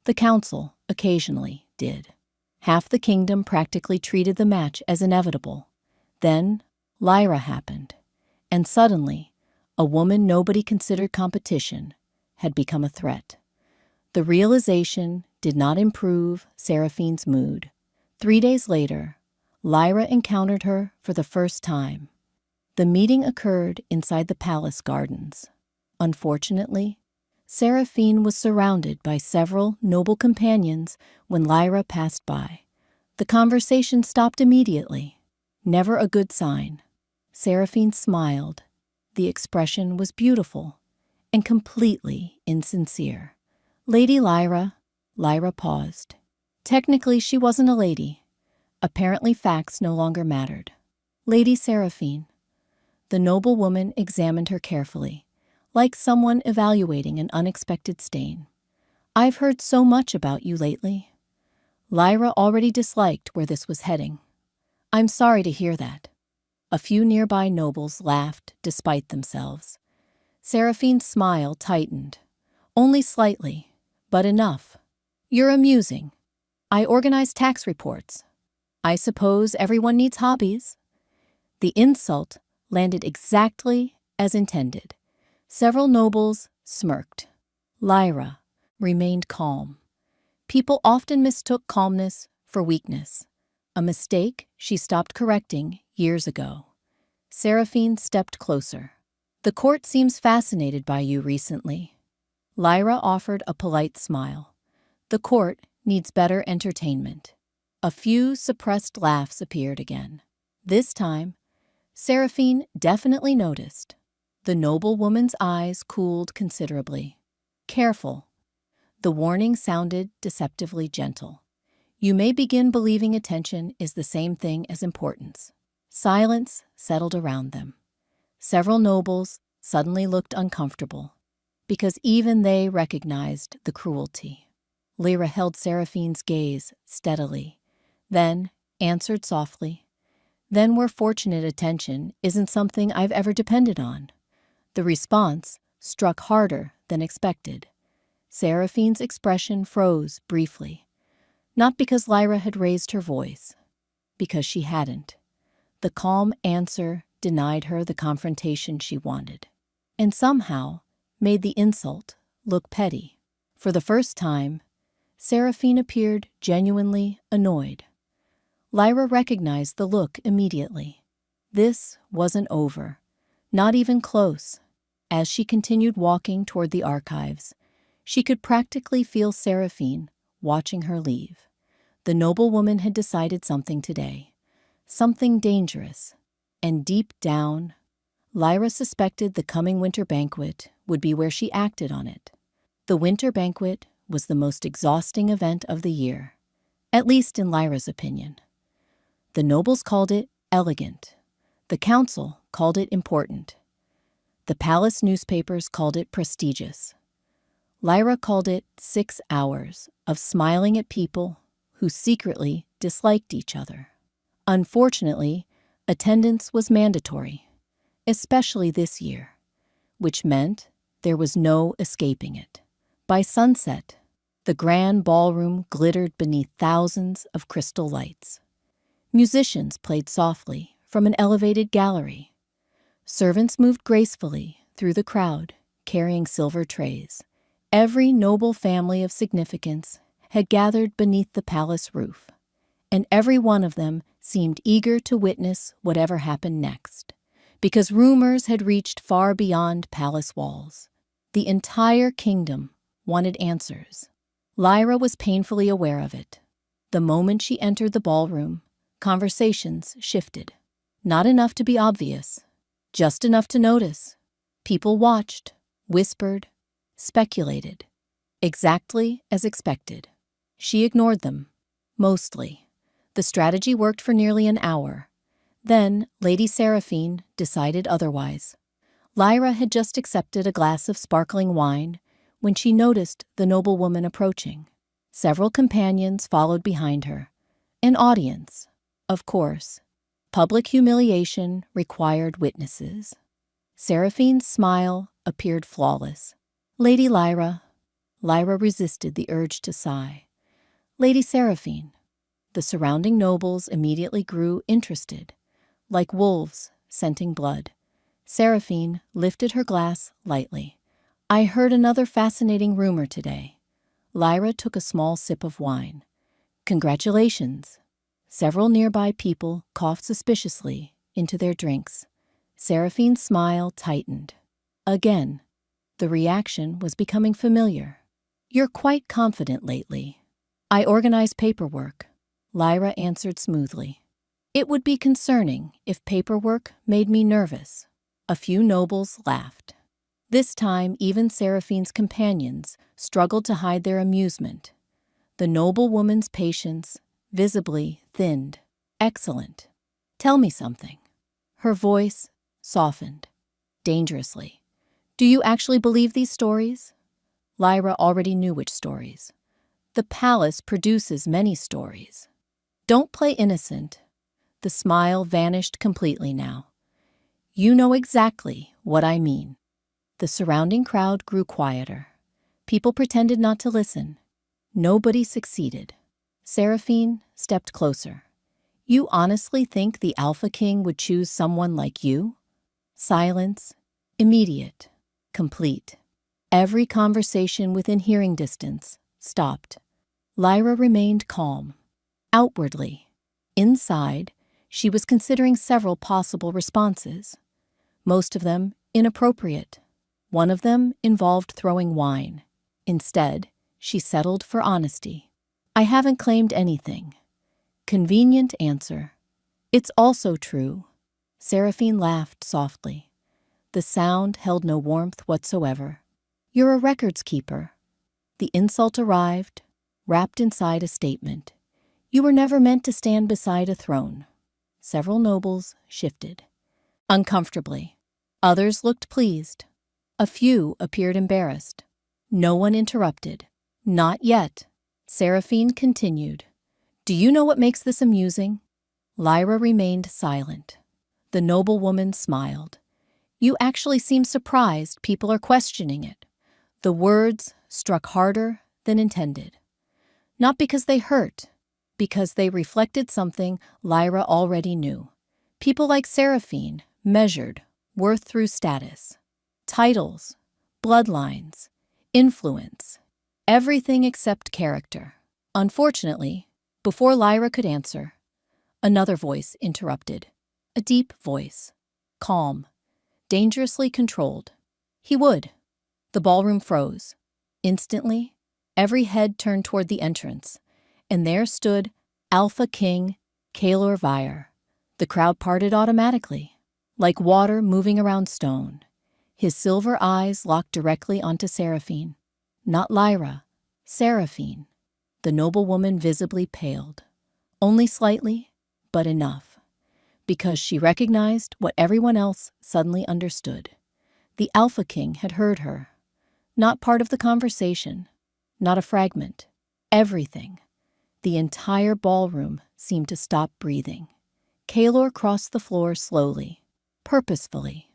Speaker 1: The council occasionally did. Half the kingdom practically treated the match as inevitable. Then Lyra happened, and suddenly, a woman nobody considered competition had become a threat. The realization did not improve Seraphine's mood. 3 days later, Lyra encountered her for the first time. The meeting occurred inside the palace gardens. Unfortunately, Seraphine was surrounded by several noble companions when Lyra passed by. The conversation stopped immediately. Never a good sign. Seraphine smiled. The expression was beautiful and completely insincere. "Lady Lyra," Lyra paused. Technically, she wasn't a lady. Apparently, facts no longer mattered. "Lady Seraphine." The noblewoman examined her carefully, like someone evaluating an unexpected stain. "I've heard so much about you lately." Lyra already disliked where this was heading. "I'm sorry to hear that." A few nearby nobles laughed despite themselves. Seraphine's smile tightened. "Only slightly, but enough. You're amusing. I organize tax reports. I suppose everyone needs hobbies." The insult landed exactly as intended. Several nobles smirked. Lyra remained calm. People often mistook calmness for weakness, a mistake she stopped correcting years ago. Seraphine stepped closer. "The court seems fascinated by you recently." Lyra offered a polite smile. "The court needs better entertainment." A few suppressed laughs appeared again. This time, Seraphine definitely noticed. The noblewoman's eyes cooled considerably. "Careful." The warning sounded deceptively gentle. "You may begin believing attention is the same thing as importance." Silence settled around them. Several nobles suddenly looked uncomfortable, because even they recognized the cruelty. Lyra held Seraphine's gaze steadily, then answered softly, Then we're fortunate attention isn't something I've ever depended on. The response struck harder than expected. Seraphine's expression froze briefly, not because Lyra had raised her voice, because she hadn't. The calm answer denied her the confrontation she wanted, and somehow made the insult look petty. For the first time, Seraphine appeared genuinely annoyed. Lyra recognized the look immediately. This wasn't over, not even close. As she continued walking toward the archives, she could practically feel Seraphine watching her leave. The noblewoman had decided something today, something dangerous, and deep down, Lyra suspected the coming winter banquet would be where she acted on it. The winter banquet was the most exhausting event of the year, at least in Lyra's opinion. The nobles called it elegant. The council called it important. The palace newspapers called it prestigious. Lyra called it 6 hours of smiling at people who secretly disliked each other. Unfortunately, attendance was mandatory, especially this year, which meant there was no escaping it. By sunset, the grand ballroom glittered beneath thousands of crystal lights. Musicians played softly from an elevated gallery. Servants moved gracefully through the crowd, carrying silver trays. Every noble family of significance had gathered beneath the palace roof, and every one of them seemed eager to witness whatever happened next, because rumors had reached far beyond palace walls. The entire kingdom wanted answers. Lyra was painfully aware of it. The moment she entered the ballroom, conversations shifted. Not enough to be obvious, just enough to notice. People watched, whispered, speculated, exactly as expected. She ignored them, mostly. The strategy worked for nearly an hour. Then Lady Seraphine decided otherwise. Lyra had just accepted a glass of sparkling wine when she noticed the noblewoman approaching. Several companions followed behind her. An audience, of course. Public humiliation required witnesses. Seraphine's smile appeared flawless. Lady Lyra. Lyra resisted the urge to sigh. Lady Seraphine. The surrounding nobles immediately grew interested, like wolves scenting blood. Seraphine lifted her glass lightly. I heard another fascinating rumor today. Lyra took a small sip of wine. Congratulations. Several nearby people coughed suspiciously into their drinks. Seraphine's smile tightened. Again, the reaction was becoming familiar. You're quite confident lately. I organize paperwork, Lyra answered smoothly. It would be concerning if paperwork made me nervous. A few nobles laughed. This time, even Seraphine's companions struggled to hide their amusement. The noblewoman's patience visibly thinned. Excellent. Tell me something. Her voice softened, dangerously. Do you actually believe these stories? Lyra already knew which stories. The palace produces many stories. Don't play innocent. The smile vanished completely now. You know exactly what I mean. The surrounding crowd grew quieter. People pretended not to listen. Nobody succeeded. Seraphine stepped closer. You honestly think the Alpha King would choose someone like you? Silence, immediate, complete. Every conversation within hearing distance stopped. Lyra remained calm. Outwardly, inside, she was considering several possible responses. Most of them inappropriate. One of them involved throwing wine. Instead, she settled for honesty. I haven't claimed anything. Convenient answer. It's also true. Seraphine laughed softly. The sound held no warmth whatsoever. You're a records keeper. The insult arrived, wrapped inside a statement. You were never meant to stand beside a throne. Several nobles shifted. Uncomfortably. Others looked pleased. A few appeared embarrassed. No one interrupted. Not yet. Seraphine continued. Do you know what makes this amusing? Lyra remained silent. The noblewoman smiled. You actually seem surprised people are questioning it. The words struck harder than intended. Not because they hurt, because they reflected something Lyra already knew. People like Seraphine measured worth through status, titles, bloodlines, influence, everything except character. Unfortunately, before Lyra could answer, another voice interrupted. A deep voice, calm, dangerously controlled. He would. The ballroom froze. Instantly, every head turned toward the entrance, and there stood Alpha King Kalor Vyre. The crowd parted automatically, like water moving around stone. His silver eyes locked directly onto Seraphine. Not Lyra, Seraphine. The noblewoman visibly paled. Only slightly, but enough. Because she recognized what everyone else suddenly understood. The Alpha King had heard her. Not part of the conversation. Not a fragment. Everything. The entire ballroom seemed to stop breathing. Kalor crossed the floor slowly, purposefully,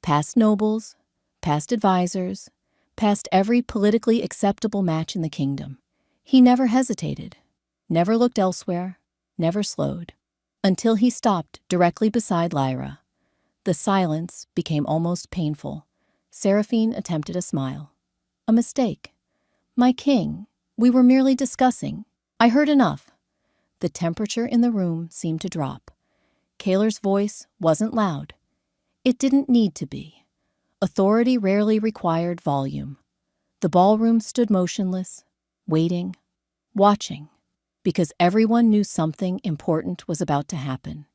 Speaker 1: past nobles, past advisors, past every politically acceptable match in the kingdom. He never hesitated, never looked elsewhere, never slowed, until he stopped directly beside Lyra. The silence became almost painful. Seraphine attempted a smile. A mistake. My king, we were merely discussing. I heard enough. The temperature in the room seemed to drop. Kalor's voice wasn't loud. It didn't need to be. Authority rarely required volume. The ballroom stood motionless, waiting, watching, because everyone knew something important was about to happen.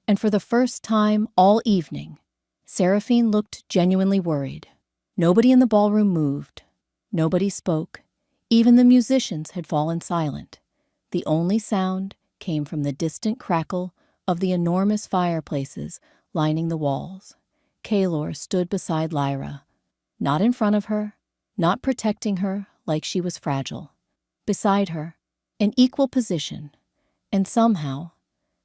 Speaker 1: And for the first time all evening, Seraphine looked genuinely worried. Nobody in the ballroom moved. Nobody spoke. Even the musicians had fallen silent. The only sound came from the distant crackle of the enormous fireplaces lining the walls. Kalor stood beside Lyra, not in front of her, not protecting her like she was fragile. Beside her, an equal position, and somehow,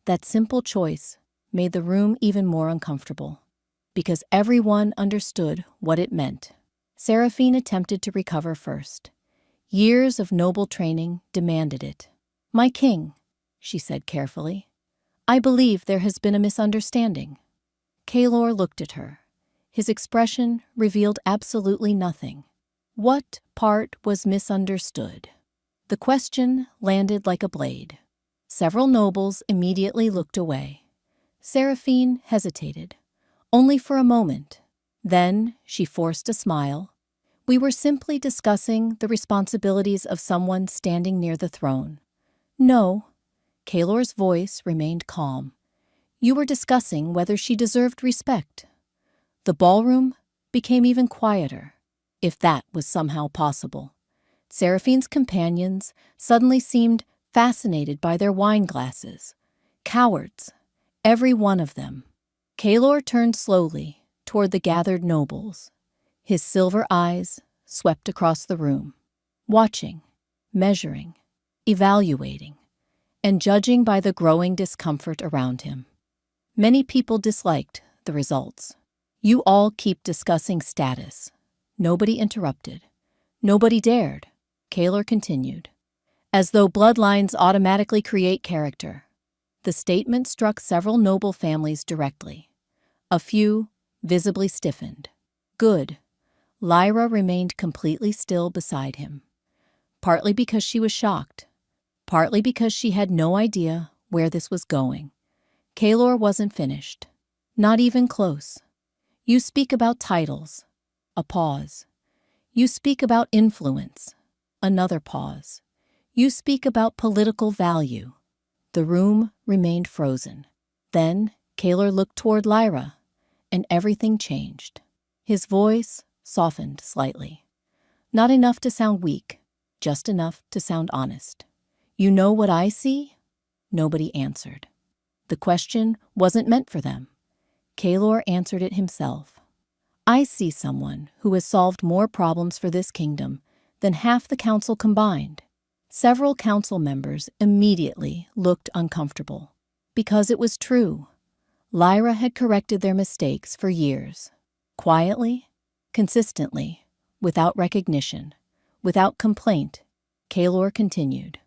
Speaker 1: that simple choice made the room even more uncomfortable, because everyone understood what it meant. Seraphine attempted to recover first. Years of noble training demanded it. My king, she said carefully, I believe there has been a misunderstanding. Kalor looked at her. His expression revealed absolutely nothing. What part was misunderstood? The question landed like a blade. Several nobles immediately looked away. Seraphine hesitated, only for a moment. Then she forced a smile. We were simply discussing the responsibilities of someone standing near the throne. No, Kalor's voice remained calm. You were discussing whether she deserved respect. The ballroom became even quieter, if that was somehow possible. Seraphine's companions suddenly seemed fascinated by their wine glasses. Cowards, every one of them. Kalor turned slowly toward the gathered nobles. His silver eyes swept across the room, watching, measuring, evaluating, and judging by the growing discomfort around him. Many people disliked the results. You all keep discussing status. Nobody interrupted. Nobody dared. Kalor continued. As though bloodlines automatically create character. The statement struck several noble families directly. A few visibly stiffened. Good. Lyra remained completely still beside him. Partly because she was shocked. Partly because she had no idea where this was going. Kalor wasn't finished. Not even close. You speak about titles. A pause. You speak about influence. Another pause. You speak about political value. The room remained frozen. Then Kalor looked toward Lyra, and everything changed. His voice softened slightly. Not enough to sound weak, just enough to sound honest. You know what I see? Nobody answered. The question wasn't meant for them. Kalor answered it himself. I see someone who has solved more problems for this kingdom than half the council combined. Several council members immediately looked uncomfortable, Because it was true. Lyra had corrected their mistakes for years. Quietly, consistently, without recognition, without complaint, Kaelor continued.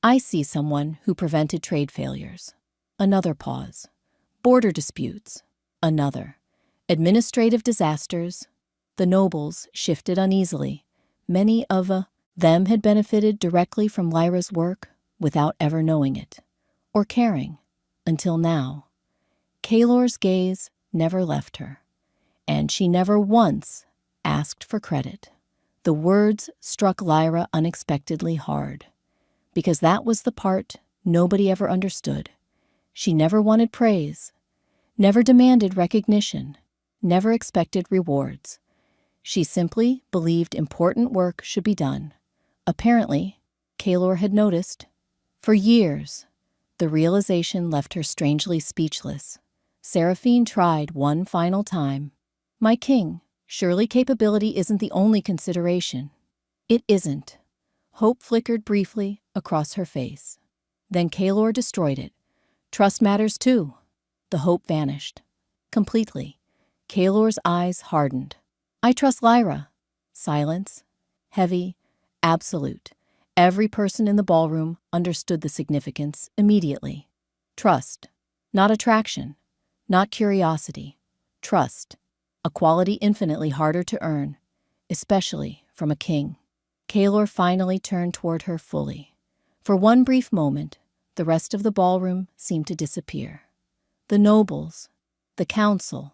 Speaker 1: I see someone who prevented trade failures. Another pause. Border disputes. Another. Administrative disasters. The nobles shifted uneasily. Many of them had benefited directly from Lyra's work without ever knowing it, or caring, until now. Kaelor's gaze never left her, and she never once asked for credit. The words struck Lyra unexpectedly hard, because that was the part nobody ever understood. She never wanted praise, never demanded recognition, never expected rewards. She simply believed important work should be done. Apparently, Kaelor had noticed. For years, the realization left her strangely speechless. Seraphine tried one final time. My king, surely capability isn't the only consideration. It isn't. Hope flickered briefly across her face. Then Kaelor destroyed it. Trust matters too. The hope vanished. Completely. Kaelor's eyes hardened. I trust Lyra. Silence. Heavy. Absolute. Every person in the ballroom understood the significance immediately. Trust. Not attraction. Not curiosity. Trust. A quality infinitely harder to earn, especially from a king. Kaelor finally turned toward her fully. For one brief moment, the rest of the ballroom seemed to disappear. The nobles, the council,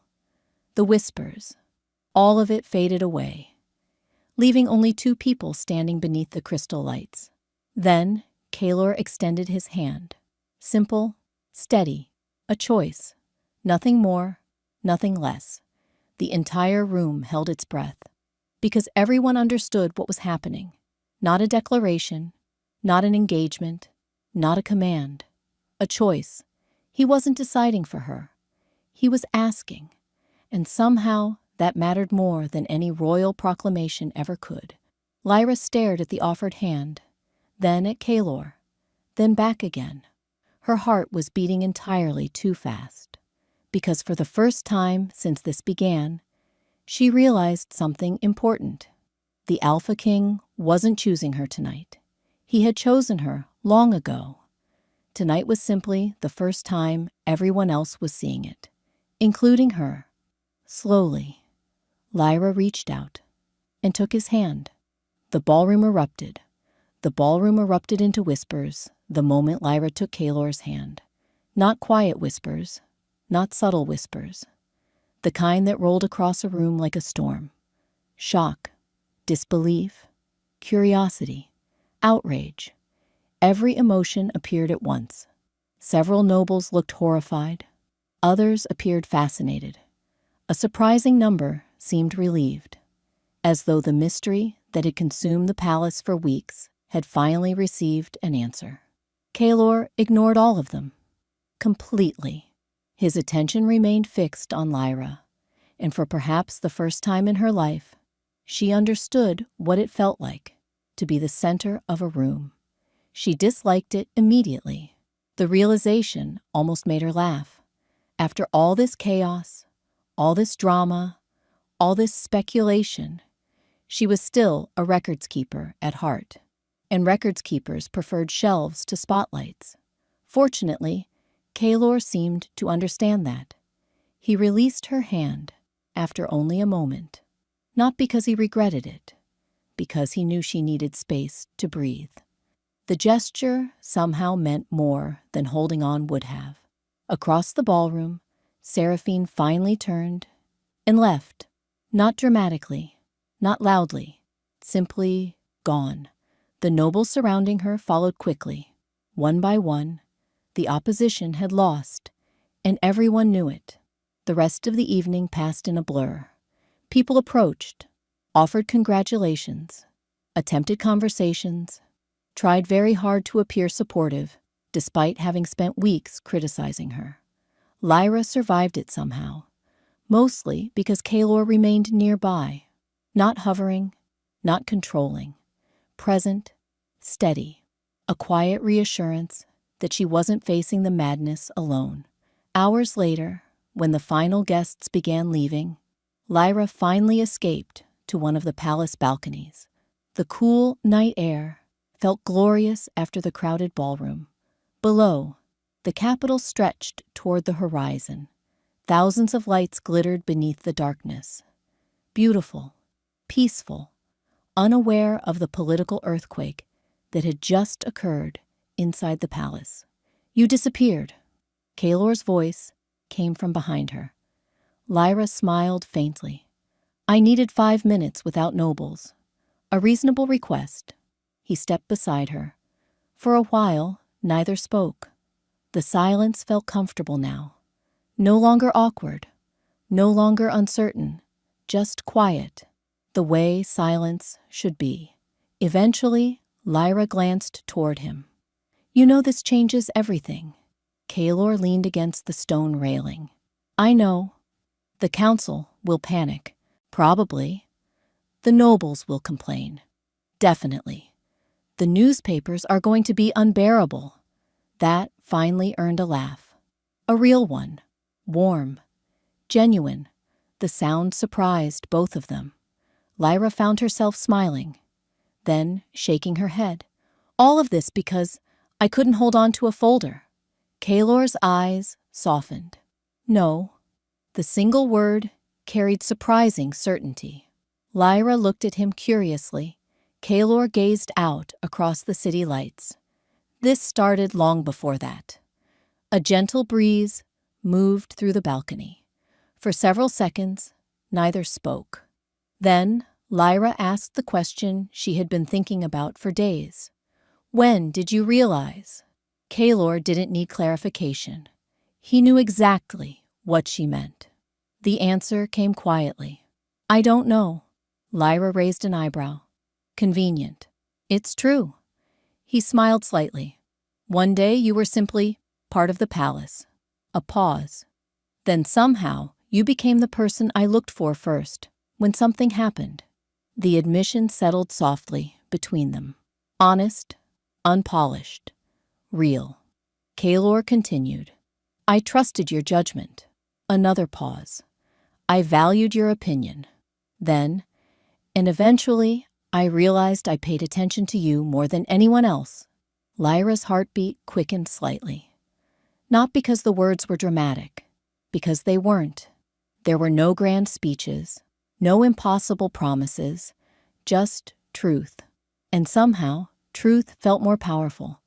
Speaker 1: the whispers, all of it faded away, leaving only two people standing beneath the crystal lights. Then, Kaelor extended his hand. Simple, steady, a choice. Nothing more, nothing less. The entire room held its breath, because everyone understood what was happening. Not a declaration, not an engagement, not a command. A choice. He wasn't deciding for her. He was asking, and somehow that mattered more than any royal proclamation ever could. Lyra stared at the offered hand, then at Kaelor, then back again. Her heart was beating entirely too fast, because for the first time since this began, she realized something important. The Alpha King wasn't choosing her tonight. He had chosen her long ago. Tonight was simply the first time everyone else was seeing it, including her. Slowly, Lyra reached out and took his hand. The ballroom erupted. The ballroom erupted into whispers the moment Lyra took Kaelor's hand. Not quiet whispers, not subtle whispers. The kind that rolled across a room like a storm. Shock, disbelief, curiosity, outrage. Every emotion appeared at once. Several nobles looked horrified. Others appeared fascinated. A surprising number seemed relieved, as though the mystery that had consumed the palace for weeks had finally received an answer. Kaelor ignored all of them. Completely. His attention remained fixed on Lyra, and for perhaps the first time in her life, she understood what it felt like to be the center of a room. She disliked it immediately. The realization almost made her laugh. After all this chaos, all this drama, all this speculation, she was still a records keeper at heart, and records keepers preferred shelves to spotlights. Fortunately, Kaelor seemed to understand that. He released her hand after only a moment, not because he regretted it, because he knew she needed space to breathe. The gesture somehow meant more than holding on would have. Across the ballroom, Seraphine finally turned and left, not dramatically, not loudly, simply gone. The nobles surrounding her followed quickly. One by one, the opposition had lost, and everyone knew it. The rest of the evening passed in a blur. People approached, offered congratulations, attempted conversations, tried very hard to appear supportive, despite having spent weeks criticizing her. Lyra survived it somehow, mostly because Kaelor remained nearby, not hovering, not controlling, present, steady, a quiet reassurance that she wasn't facing the madness alone. Hours later, when the final guests began leaving, Lyra finally escaped to one of the palace balconies. The cool night air felt glorious after the crowded ballroom. Below, the capital stretched toward the horizon. Thousands of lights glittered beneath the darkness. Beautiful, peaceful, unaware of the political earthquake that had just occurred inside the palace. "You disappeared." Kaelor's voice came from behind her. Lyra smiled faintly. "I needed 5 minutes without nobles. A reasonable request." He stepped beside her. For a while, neither spoke. The silence felt comfortable now. No longer awkward, no longer uncertain, just quiet, the way silence should be. Eventually, Lyra glanced toward him. "You know this changes everything." Kaelor leaned against the stone railing. "I know. The council will panic. Probably. The nobles will complain. Definitely. The newspapers are going to be unbearable." That finally earned a laugh. A real one. Warm. Genuine. The sound surprised both of them. Lyra found herself smiling, then shaking her head. "All of this because I couldn't hold on to a folder." Kaelor's eyes softened. "No." The single word carried surprising certainty. Lyra looked at him curiously. Kaelor gazed out across the city lights. This started long before that. A gentle breeze moved through the balcony. For several seconds, neither spoke. Then Lyra asked the question she had been thinking about for days. "When did you realize?" Kaelor didn't need clarification. He knew exactly what she meant. The answer came quietly. "I don't know." Lyra raised an eyebrow. "Convenient." "It's true." He smiled slightly. "One day you were simply part of the palace." A pause. "Then somehow you became the person I looked for first when something happened." The admission settled softly between them. Honest, unpolished, real. Kaelor continued. "I trusted your judgment." Another pause. "I valued your opinion. Then, and eventually, I realized I paid attention to you more than anyone else." Lyra's heartbeat quickened slightly. Not because the words were dramatic, because they weren't. There were no grand speeches, no impossible promises, just truth. And somehow, truth felt more powerful.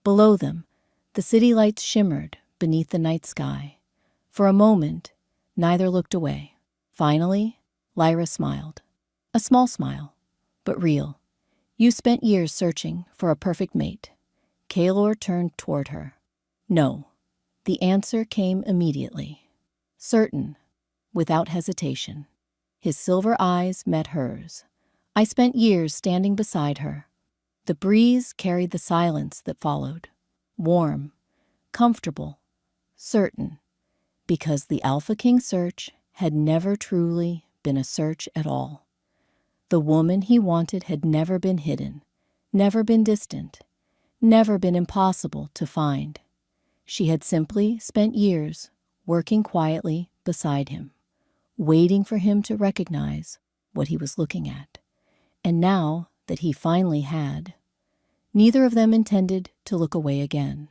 Speaker 1: Below them, the city lights shimmered beneath the night sky. For a moment, neither looked away. Finally, Lyra smiled. A small smile, but real. "You spent years searching for a perfect mate." Kaelor turned toward her. "No." The answer came immediately. Certain, without hesitation. His silver eyes met hers. "I spent years standing beside her." The breeze carried the silence that followed. Warm, comfortable, certain, because the Alpha King search had never truly been a search at all. The woman he wanted had never been hidden, never been distant, never been impossible to find. She had simply spent years working quietly beside him, waiting for him to recognize what he was looking at. And now that he finally had, neither of them intended to look away again.